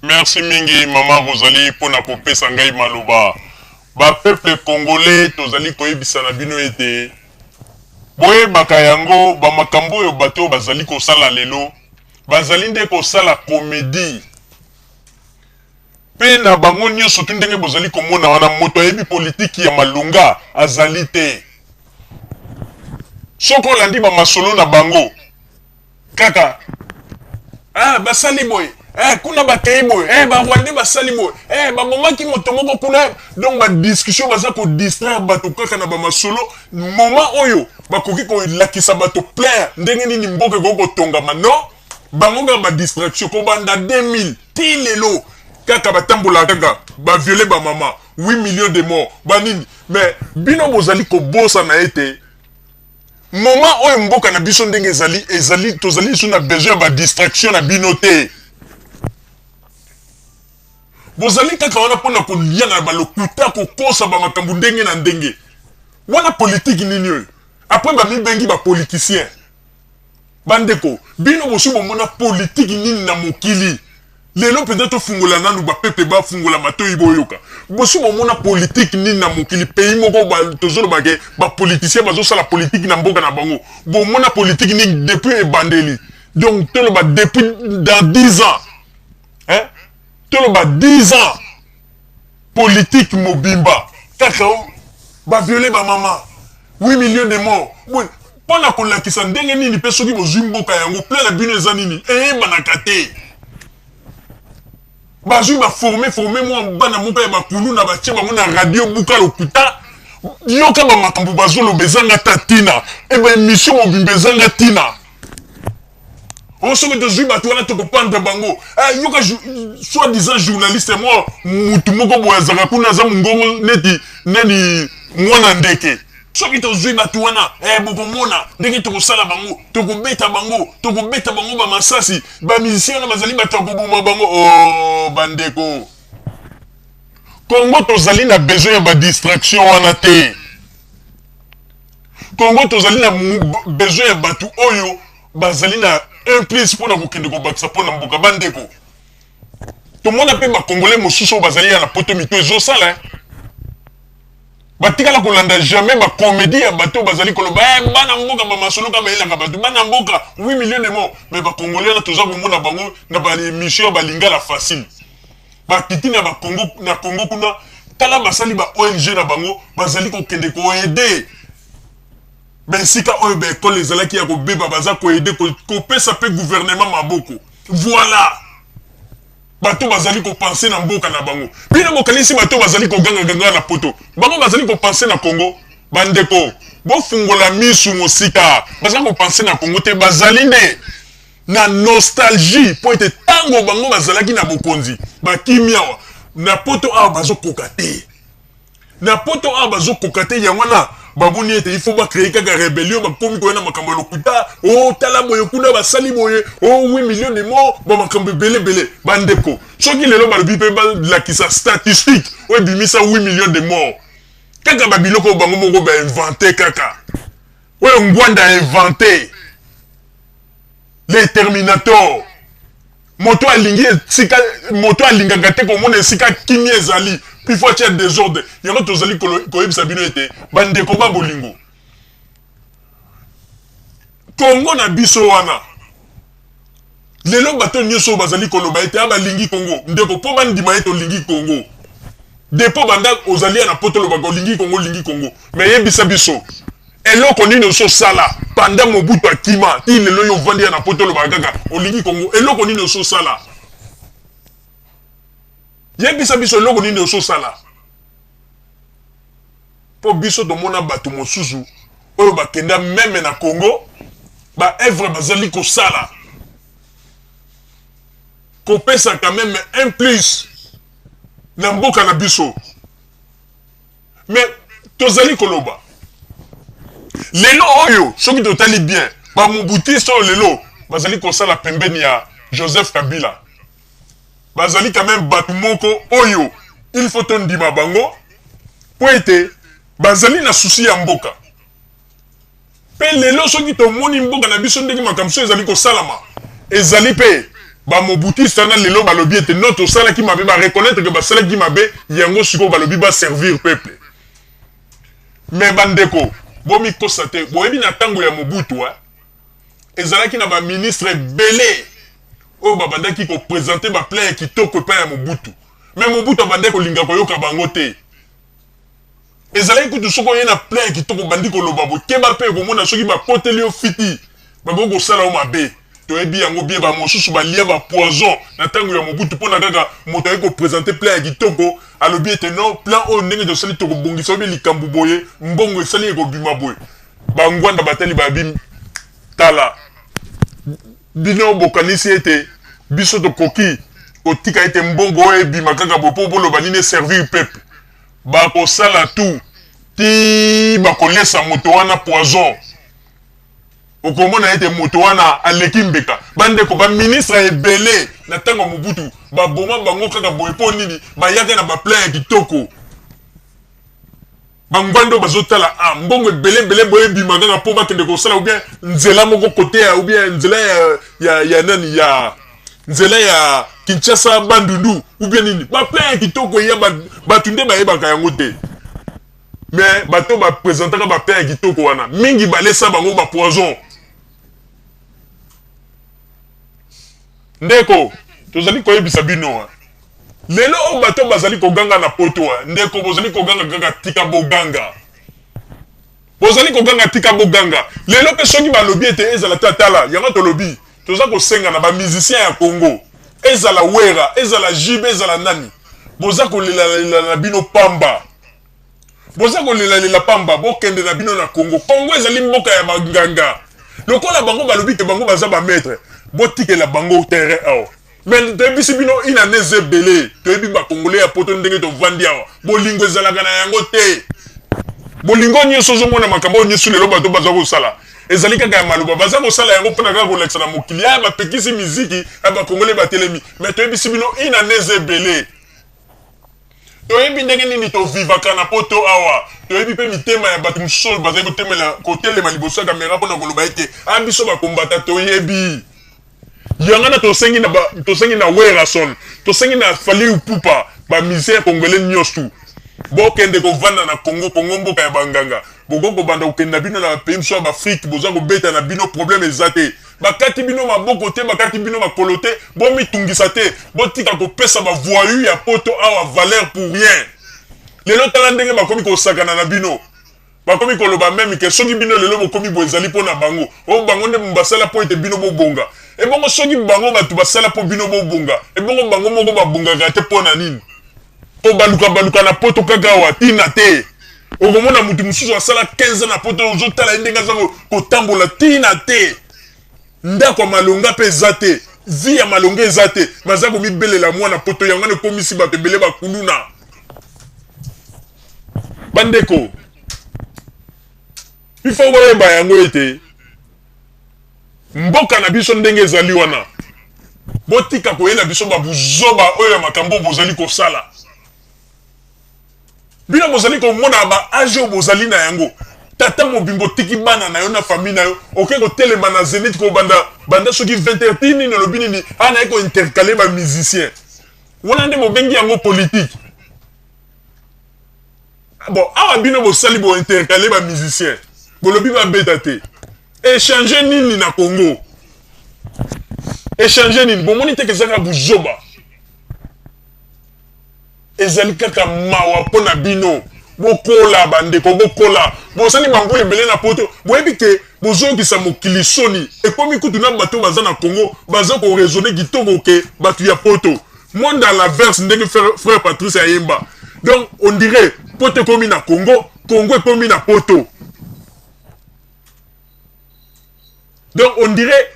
Merci mingi Maman Rosalie pour na kopesa ngai maloba. Ba peuple congolais tozali koyebisa na bino ete boye bakayango ba makambo yo bato bazali ko sala lelo. Bazali nde ko sala comédie. Pe na bango nyonso ndenge bozali komona wana moto yebi politique ya malunga azali te. Soko landi ba masolo na bango. Kaka. Ah, basali boy. Kuna bakei boy. Ba Rwanda basali boy. Ba moment ki moto moko kuna donc ba discussion baza ko distraire bato kaka na ba masolo moment oyo bakoki ko lakisa bato plein ndenge nini mboka ko tongama no bango ba distraction ko banda 2000 ti lelo kaka batambola kaka ba violer ba mama 8 millions de morts banini mais bino bozali ko bosa na ete moment oyo mboka na biso ndenge ezali tozali suna besoin ba distraction na bino te bozali kaka wana pona kolia na balokuta kokosa ba makambo ndenge na ndenge wana politique nini oyo après ba mibengi ba politicien bandeko bino bosu bomona politique nini na mokili lelo peut-être fungola nanu ba pepe ba fungola matoyi boyoka bosu bomona politique nini na mokili pays moko ba tozolo bake ba politicien bazo sala politique na mboka na bango bomona politique nini depuis ebandeli donc tolo ba depuis dans 10 ans hein tolo ba 10 ans politique mobimba kaka ba violer ba mama 8 millions de morts pona kolakisa ndenge nini pe soki bozwi mboka yango plein na bino eza nini eyebanaka te bazwi baforme mwa bana moko ya bakulu na batie bango na radio buka lokuta yoka bamakambo bazoloba ezanga ta ntina eba émission mobimba ezanga ntina osoki tozwi bato wana tokopanda bango yoka soi-disant journaliste mwa mutu moko boye azalaka kuna aza mongongo neti mwana ndeke soki tozwi bato wana bokomona ndenge tokosala bango tokobeta bango bamasasi bamusicien wana bazali bato ya koboma bango bandeko Congo tozali na besoin ya badistraction wana te Congo tozali na besoin ya bato oyo bazali na un plus mpona kokende kobakisa mpona mboka bandeko tomona mpe bakongolais mosusu oyo bazali ya na poto mito ezosala batikala kolanda jamais ba comédie ya bato bazali koloba bana mboka ba masolo ka bayelaka bato bana mboka 8 millions de morts mais ba congolais na toza komona bango na ba émission ba lingala facile ba titi na ba Congo na Congo kuna tala basali ba ONG na bango bazali ko kende ko aider ben sika oyo ba école ezalaki ya ko beba baza ko aider ko pesa pe gouvernement maboko voilà bato bazali ko penser na mboka na bango bino mokalisi bato bazali ko ganga na poto bango bazali ko penser na Congo bandeko bo fungola misu mosika bazali ko penser na Congo te bazali ne na nostalgie po ete tango bango bazalaki na bokonzi bakimiawa na poto awa bazo kokate na poto awa bazo kokate yangwana babuni ete il faut ba créer kaka rébellion ba komi ko na makambo lokuta tala boye kuna basali boye 8 millions de morts ba makambo belé bandeko soki lelo ba bipe ba la kisa statistique o bimisa 8 millions de morts kaka ba biloko bango moko ba inventé kaka o ngwanda inventé les terminators moto alingaka te komona esika kimi ezali puis faut tirer désordre yango tozali koyebisa bino ete bandeko ba bolingo Congo na biso wana lelo bato nyonso bazali koloba ete abalingi Congo ndeko po bandima ete olingi Congo depo banda ozali na poto loba olingi Congo mais yebisa biso eloko nini ososala pendant Mobutu akima ti lelo yo vandi na poto loba kaka olingi Congo eloko nini ososala yebisa biso eloko nini ososala po biso tomona bato mosusu oyo bakenda meme na Congo ba œuvre bazali kosala kopesa quand même un plus na mboka na biso mais tozali koloba lelo oyo soki totali bien ba mobutiste oyo lelo bazali kosala pembeni ya Joseph Kabila bazali quand même bato moko oyo il faut tondima bango po ete bazali na susi ya mboka pe lelo soki tomoni mboka na biso ndenge makambo ezali kosalama ezali pe ba Mobutu sana lelo balobi ete notre sala qui mabe ba reconnaître que ba sala qui mabe yango siko balobi ba servir peuple. Mais bandeko, bomi kosate, boyebi na tango ya Mobutu ezalaki na ba ministre belé o babandaki ko présenter ba plan kitoko pa ya Mobutu. Mais Mobutu bandeko linga ko yoka bango te. Ezalaki kutu soko yena plan kitoko bandiko loba bo keba pe ko mona soki ba poteli o fiti. Ba go sala o mabe. Toyebi yango bien ba mosusu ba lia ba poison na tango ya Mobutu pona kaka moto ko présenter plan kitoko alobi ete non plan o ndenge de sali to ko bongisa bi likambu boye mbongo esali ko bima boye. Ba ngwanda batali ba bim tala bino bokanisi ete biso to koki otika ete mbongo ebima kaka bopo bolo banine servir peuple ba ko sala tout ti ba ko lesa moto wana poison okomona ete moto wana aleki mbeka bande ko ba ministre ebele na tango Mobutu ba boma bango kaka boye po nini ba yaka na ba plan kitoko bangwando bazotala mbongo belé boye bima kaka po bakende ko sala ou bien nzela moko côté ou bien nzela ya nani ya nzela ya Kinshasa Bandundu ou bien nini ba plan kitoko ya batunde ba yebaka yango te mais bato ba présenter ba plan kitoko wana mingi balesa bango ba poison ndeko tozali koyebisa bino lelo o bato bazali koganga na poto ndeko bozali koganga kaka tika boganga bozali koganga tika boganga lelo pe soki balobi ete ezala tatala yango tolobi toza kosenga na ba musicien ya Congo ezala wera ezala jibe ezala nani boza kolela na bino pamba boza kolela pamba bokende na bino na Congo ezali mboka ya banganga lokola bango balobi te bango baza ba maître botikela bango terrain awa mais toyebisi bino ina neze belé toyebi ba congolais ya poto ndenge to vandi awa bolingo ezalaka na yango te bolingo nyonso ozomona makambo nyonso lelo bato baza kosala ezali kaka ya maloba baza kosala yango mpona kaka kolekisa na mokili ya bapekisi miziki ya bacongolais batelemi mais toyebisi bino ina neze belé toyebi ndenge nini tovivaka na poto awa toyebi mpe mitema ya bato mosusu bazali kotelema liboso ya kamera mpona koloba ete biso bakombata toyebi yangana tosengi na Werason tosengi na Fali Ipupa ba misère congolais nyonso bokende kovanda na Congo mboka ya banganga boko banda kokenda bino na pays so ba Afrique boza ko beta na bino problème ezate bakati bino maboko te bakati bino makolo te bomitungisa te botika kopesa ba voyou ya poto awa valeur pour rien lelo tala ndenge bakomi kosakana na bino bakomi koloba même ke soki bino lelo bokomi boezali pona bango o bango nde mbasala po ete bino bobonga e bongo soki bango batu basala po bino bobonga e bongo bango moko babongaka te pona nini po baluka na poto kaka wa tina te okomona mutu mosusu asala 15 ans na poto ozotala ndenge aza kotambola tina te ndako malonga mpe eza te vi ya malonga eza te baza komibelela mwana poto yango ekomisi bato ebele bakuluna bandeko ifo koyeba yango ete mboka na biso ndenge ezali wana botika koyela biso babuzoba oyo ya makambo bozali kosala bino bozali komona ba age oyo bozali na yango tata mobimbo tiki bana na yo na famille na yo oke kotelema na Zénith banda soki 20h nini olobi nini ana ye kointercale ba musicien wana nde bobengi yango politique bon awa bino bosali bointercale ba musicien bolobi babeta te échanger nini na Congo échanger nini bomoni te kezaka buzoba ezali kaka mawa pona bino bokola bandeko bokola bosani bambule ebele na poto boyebi ke bozokisa mokili soni ekomi kutu na bato baza na Congo baza koraisonne kitoko ke bato ya poto monde à l'inverse ndenge frère Patrice ayemba donc on dirait poto ekomi na Congo ekomi na poto donc on dirait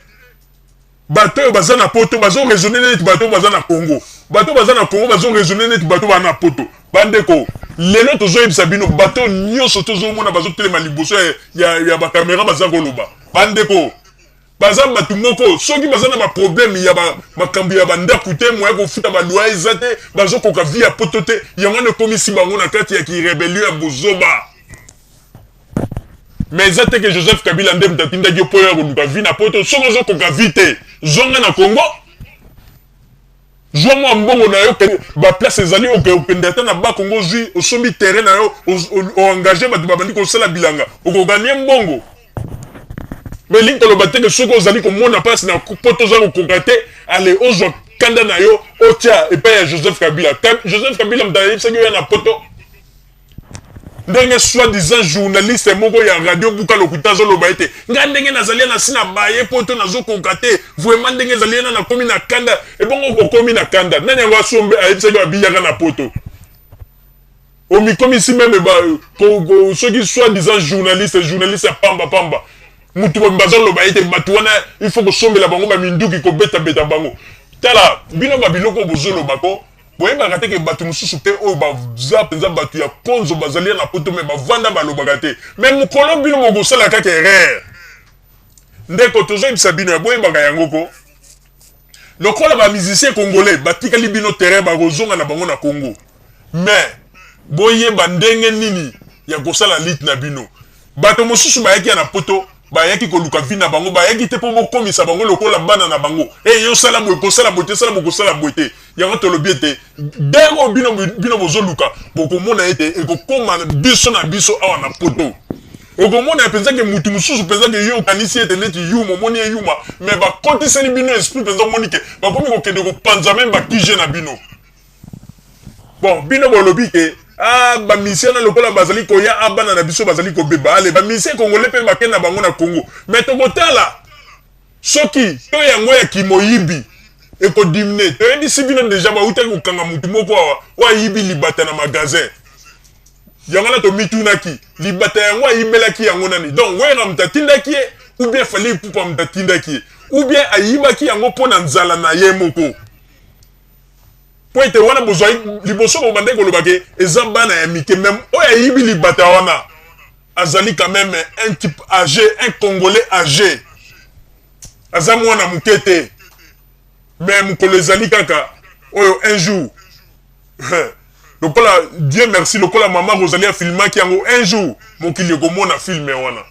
bato baza na poto bazo raisonner net bato baza na Congo bato baza na Congo bazo raisonner net bato baza na poto bandeko lelo tozoyebisa bino bato nyonso tozomona bazo telema liboso ya ba caméra baza koloba bandeko baza bato moko soki baza na ba problème ya makambo ya bandako te moya kofuta ba loi ezate bazo koka via poto te yango ne komisi bango na kati ya ki rébellion ya bozoba mais ezate que Joseph Kabila ndem tatinda yo poyo koluka vi na poto soko zo koka vite zonga na Congo Joua moi mbongo na yo ba place ezali okende ta na ba Congo zui osombi terrain na yo engagé ba bandi ko sala bilanga okoganye mbongo. Mais ligne tolo bateke soko ozali ko mona passe na poto za ko concréter aller ozo kanda na yo otia et pas Joseph Kabila. Joseph Kabila mdaye saki yo na poto. Ndenge soi-disant journaliste moko ya radio buka lokuta zo loba ete nga ndenge nazali na sina baye poto nazo concréter vraiment ndenge nazali na komi na kanda et bongo ko komi na kanda nani ngo asombe ayebisa yo abiyaka na poto. Omi comme ici même ba ceux qui soi-disant journaliste pamba mutu bazo loba ete batu wana il faut que sombe la bango ba minduki ko beta bango. Tala bino ba biloko bozo loba ko boye ba kate ke batu mususu pe o ba penza batu ya konzo bazali na poto me ba vanda ba loba kate même mukolo bino mo sala ka ke erreur ndeko tozo ibisa bino boye ba yango ko lokola ba musicien congolais batikali bino terrain ba kozonga na bango na Congo mais boye ba ndenge nini ya kosala lit na bino bato mususu ba yaki na poto ba yaki ko luka vina bango ba yaki te po mo komisa bango lokola bana na bango yo sala boy ko sala bote sala boko sala bote yango to lobiete dego bino bozo luka boko mona ete e ko koma biso na biso awa na poto oko mona penza ke mutu mususu penza ke yo kanisi ete neti yuma moni yuma mais ba kotiseli bino esprit penza monike ba komi ko kende ko panza même ba kije na bino bon bino bolobi ke ba mission na lokola bazali ko ya abana na biso bazali ko beba ale ba mission congolais pe bakena bango na Congo mais to kotala soki to yango ya kimoyibi e ko dimne to yebi sibino déjà ba uta ko kanga mutu moko wa yibi libata na magasin yango na to mitunaki libata yango ayibelaki yango nani donc we na mtatindaki ou bien fallait pour mtatindaki ou bien ayibaki yango pona nzala na ye moko. Po ete wana bozoi liboso ko bande ko lobake ezamba ya mike même oya yibi libata wana azali quand même un type âgé, un congolais âgé azamu wana mukete mais mukolo ezali kaka oyo un jour lokola Dieu merci lokola maman Rosalie a filmé ki yango un jour mokili ko mona filme wana